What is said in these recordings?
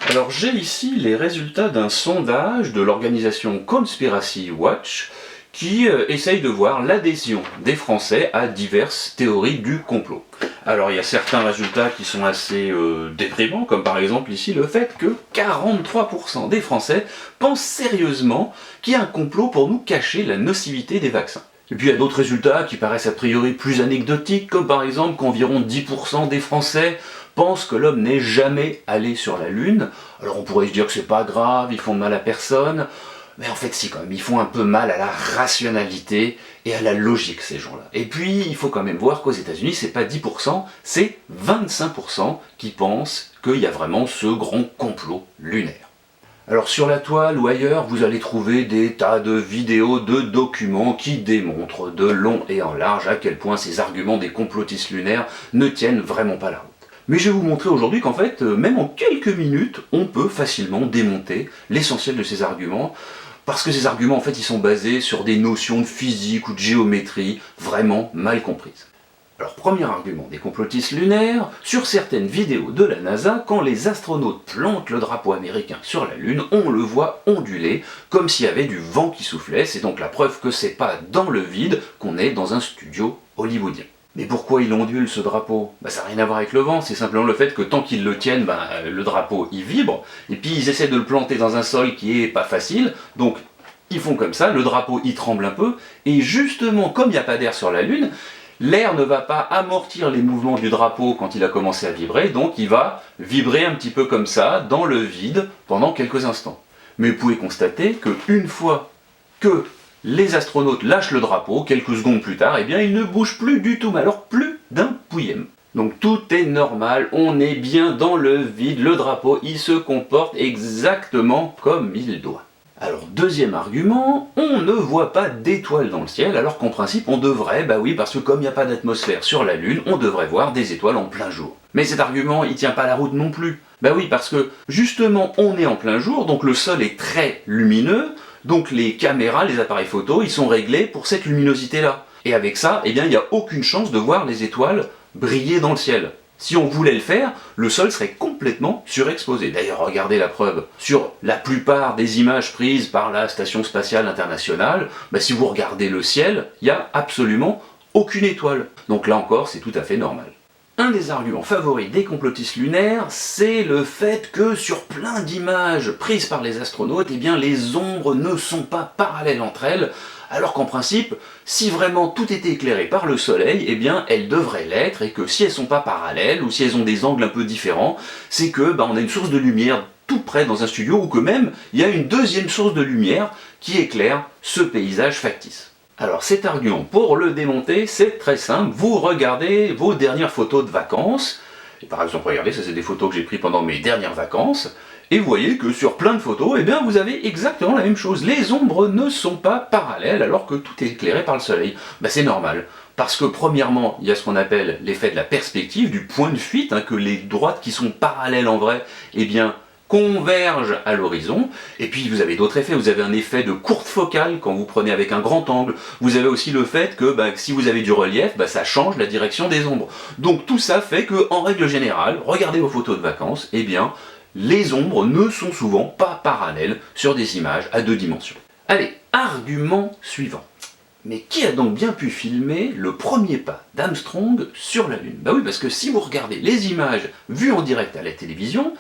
Alors j'ai ici les résultats d'un sondage de l'organisation Conspiracy Watch qui essaye de voir l'adhésion des Français à diverses théories du complot. Alors il y a certains résultats qui sont assez déprimants, comme par exemple ici le fait que 43% des Français pensent sérieusement qu'il y a un complot pour nous cacher la nocivité des vaccins. Et puis il y a d'autres résultats qui paraissent a priori plus anecdotiques, comme par exemple qu'environ 10% des Français pensent que l'homme n'est jamais allé sur la Lune. Alors on pourrait se dire que c'est pas grave, ils font mal à personne, mais en fait si quand même, ils font un peu mal à la rationalité et à la logique ces gens-là. Et puis il faut quand même voir qu'aux États-Unis c'est pas 10%, c'est 25% qui pensent qu'il y a vraiment ce grand complot lunaire. Alors sur la toile ou ailleurs, vous allez trouver des tas de vidéos, de documents qui démontrent de long et en large à quel point ces arguments des complotistes lunaires ne tiennent vraiment pas la route. Mais je vais vous montrer aujourd'hui qu'en fait, même en quelques minutes, on peut facilement démonter l'essentiel de ces arguments, parce que ces arguments en fait ils sont basés sur des notions de physique ou de géométrie vraiment mal comprises. Alors, premier argument des complotistes lunaires, sur certaines vidéos de la NASA, quand les astronautes plantent le drapeau américain sur la Lune, on le voit onduler, comme s'il y avait du vent qui soufflait, c'est donc la preuve que c'est pas dans le vide qu'on est dans un studio hollywoodien. Mais pourquoi il ondule ce drapeau? Ça n'a rien à voir avec le vent, c'est simplement le fait que tant qu'ils le tiennent, le drapeau il vibre, et puis ils essaient de le planter dans un sol qui est pas facile, donc ils font comme ça, le drapeau il tremble un peu, et justement comme il n'y a pas d'air sur la Lune, l'air ne va pas amortir les mouvements du drapeau quand il a commencé à vibrer, donc il va vibrer un petit peu comme ça, dans le vide, pendant quelques instants. Mais vous pouvez constater qu'une fois que les astronautes lâchent le drapeau, quelques secondes plus tard, eh bien il ne bouge plus du tout, mais alors plus d'un pouillème. Donc tout est normal, on est bien dans le vide, le drapeau il se comporte exactement comme il doit. Alors deuxième argument, on ne voit pas d'étoiles dans le ciel, alors qu'en principe on devrait, oui parce que comme il n'y a pas d'atmosphère sur la Lune, on devrait voir des étoiles en plein jour. Mais cet argument il tient pas la route non plus. Oui parce que justement on est en plein jour, donc le sol est très lumineux, donc les caméras, les appareils photo, ils sont réglés pour cette luminosité-là. Et avec ça, il n'y a aucune chance de voir les étoiles briller dans le ciel. Si on voulait le faire, le sol serait complètement surexposé. D'ailleurs, regardez la preuve. Sur la plupart des images prises par la Station Spatiale Internationale, si vous regardez le ciel, il n'y a absolument aucune étoile. Donc là encore, c'est tout à fait normal. Un des arguments favoris des complotistes lunaires, c'est le fait que sur plein d'images prises par les astronautes, les ombres ne sont pas parallèles entre elles, alors qu'en principe, si vraiment tout était éclairé par le soleil, elles devraient l'être, et que si elles sont pas parallèles, ou si elles ont des angles un peu différents, c'est que on a une source de lumière tout près dans un studio, ou que même il y a une deuxième source de lumière qui éclaire ce paysage factice. Alors cet argument, pour le démonter, c'est très simple, vous regardez vos dernières photos de vacances, et par exemple regardez, ça c'est des photos que j'ai prises pendant mes dernières vacances, et vous voyez que sur plein de photos, vous avez exactement la même chose. Les ombres ne sont pas parallèles alors que tout est éclairé par le soleil. C'est normal. Parce que premièrement, il y a ce qu'on appelle l'effet de la perspective, du point de fuite, que les droites qui sont parallèles en vrai, convergent à l'horizon. Et puis vous avez d'autres effets. Vous avez un effet de courte focale quand vous prenez avec un grand angle. Vous avez aussi le fait que si vous avez du relief, ça change la direction des ombres. Donc tout ça fait que, en règle générale, regardez vos photos de vacances, les ombres ne sont souvent pas parallèles sur des images à 2 dimensions. Allez, argument suivant. Mais qui a donc bien pu filmer le premier pas d'Armstrong sur la Lune? Oui, parce que si vous regardez les images vues en direct à la télévision,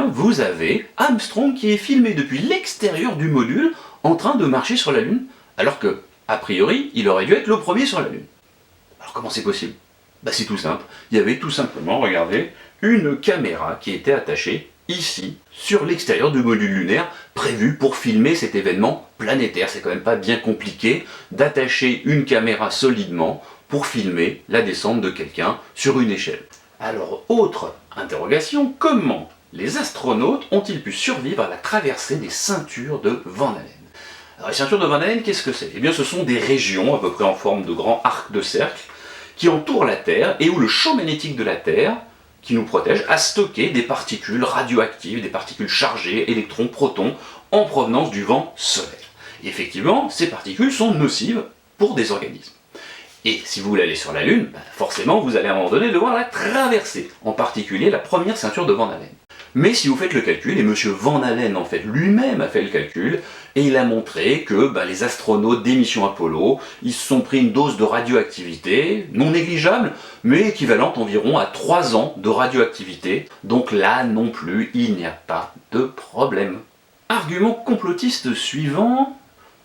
vous avez Armstrong qui est filmé depuis l'extérieur du module en train de marcher sur la Lune, alors que, a priori, il aurait dû être le premier sur la Lune. Alors comment c'est possible? C'est tout simple. Il y avait tout simplement, regardez, une caméra qui était attachée ici, sur l'extérieur du module lunaire, prévu pour filmer cet événement planétaire. C'est quand même pas bien compliqué d'attacher une caméra solidement pour filmer la descente de quelqu'un sur une échelle. Alors, autre interrogation, comment les astronautes ont-ils pu survivre à la traversée des ceintures de Van Allen? Alors les ceintures de Van Allen, qu'est-ce que c'est? Ce sont des régions, à peu près en forme de grands arcs de cercle, qui entourent la Terre et où le champ magnétique de la Terre qui nous protège, a stocké des particules radioactives, des particules chargées, électrons, protons, en provenance du vent solaire. Et effectivement, ces particules sont nocives pour des organismes. Et si vous voulez aller sur la Lune, forcément vous allez à un moment donné devoir la traverser, en particulier la première ceinture de Van Allen. Mais si vous faites le calcul, et M. Van Allen en fait lui-même a fait le calcul, et il a montré que les astronautes des missions Apollo, ils se sont pris une dose de radioactivité, non négligeable, mais équivalente environ à 3 ans de radioactivité. Donc là non plus, il n'y a pas de problème. Argument complotiste suivant,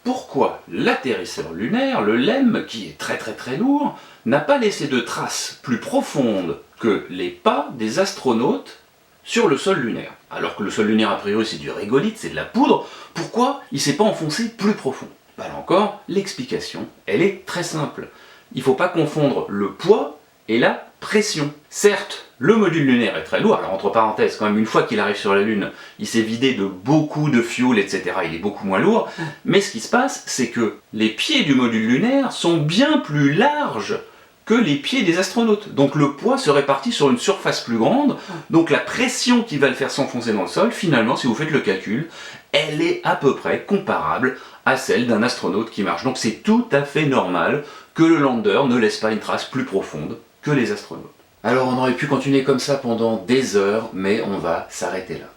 pourquoi l'atterrisseur lunaire, le LEM, qui est très lourd, n'a pas laissé de traces plus profondes que les pas des astronautes sur le sol lunaire? Alors que le sol lunaire a priori c'est du régolithe, c'est de la poudre, pourquoi il s'est pas enfoncé plus profond? Là encore, l'explication, elle est très simple. Il ne faut pas confondre le poids et la pression. Certes, le module lunaire est très lourd, alors entre parenthèses, quand même une fois qu'il arrive sur la Lune, il s'est vidé de beaucoup de fuel, etc., il est beaucoup moins lourd, mais ce qui se passe, c'est que les pieds du module lunaire sont bien plus larges que les pieds des astronautes. Donc le poids se répartit sur une surface plus grande, donc la pression qui va le faire s'enfoncer dans le sol, finalement, si vous faites le calcul, elle est à peu près comparable à celle d'un astronaute qui marche. Donc c'est tout à fait normal que le lander ne laisse pas une trace plus profonde que les astronautes. Alors on aurait pu continuer comme ça pendant des heures, mais on va s'arrêter là.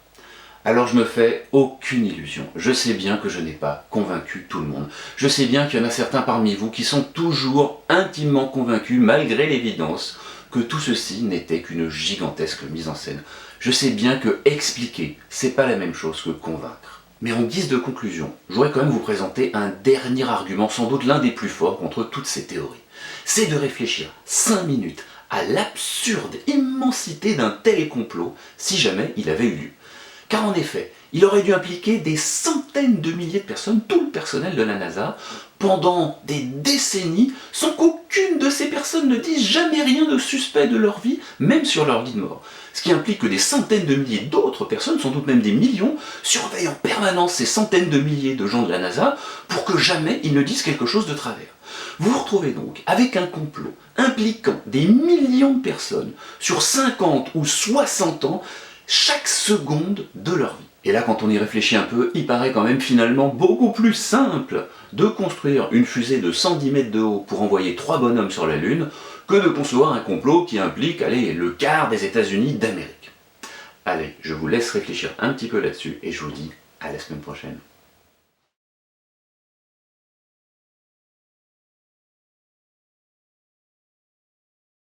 Alors je me fais aucune illusion, je sais bien que je n'ai pas convaincu tout le monde. Je sais bien qu'il y en a certains parmi vous qui sont toujours intimement convaincus, malgré l'évidence, que tout ceci n'était qu'une gigantesque mise en scène. Je sais bien que expliquer, c'est pas la même chose que convaincre. Mais en guise de conclusion, je voudrais quand même vous présenter un dernier argument, sans doute l'un des plus forts contre toutes ces théories. C'est de réfléchir 5 minutes à l'absurde immensité d'un tel complot si jamais il avait eu lieu. Car en effet, il aurait dû impliquer des centaines de milliers de personnes, tout le personnel de la NASA, pendant des décennies, sans qu'aucune de ces personnes ne dise jamais rien de suspect de leur vie, même sur leur lit de mort. Ce qui implique que des centaines de milliers d'autres personnes, sans doute même des millions, surveillent en permanence ces centaines de milliers de gens de la NASA, pour que jamais ils ne disent quelque chose de travers. Vous vous retrouvez donc avec un complot impliquant des millions de personnes sur 50 ou 60 ans, chaque seconde de leur vie. Et là, quand on y réfléchit un peu, il paraît quand même finalement beaucoup plus simple de construire une fusée de 110 mètres de haut pour envoyer 3 bonhommes sur la Lune que de concevoir un complot qui implique, allez, le quart des États-Unis d'Amérique. Allez, je vous laisse réfléchir un petit peu là-dessus et je vous dis à la semaine prochaine.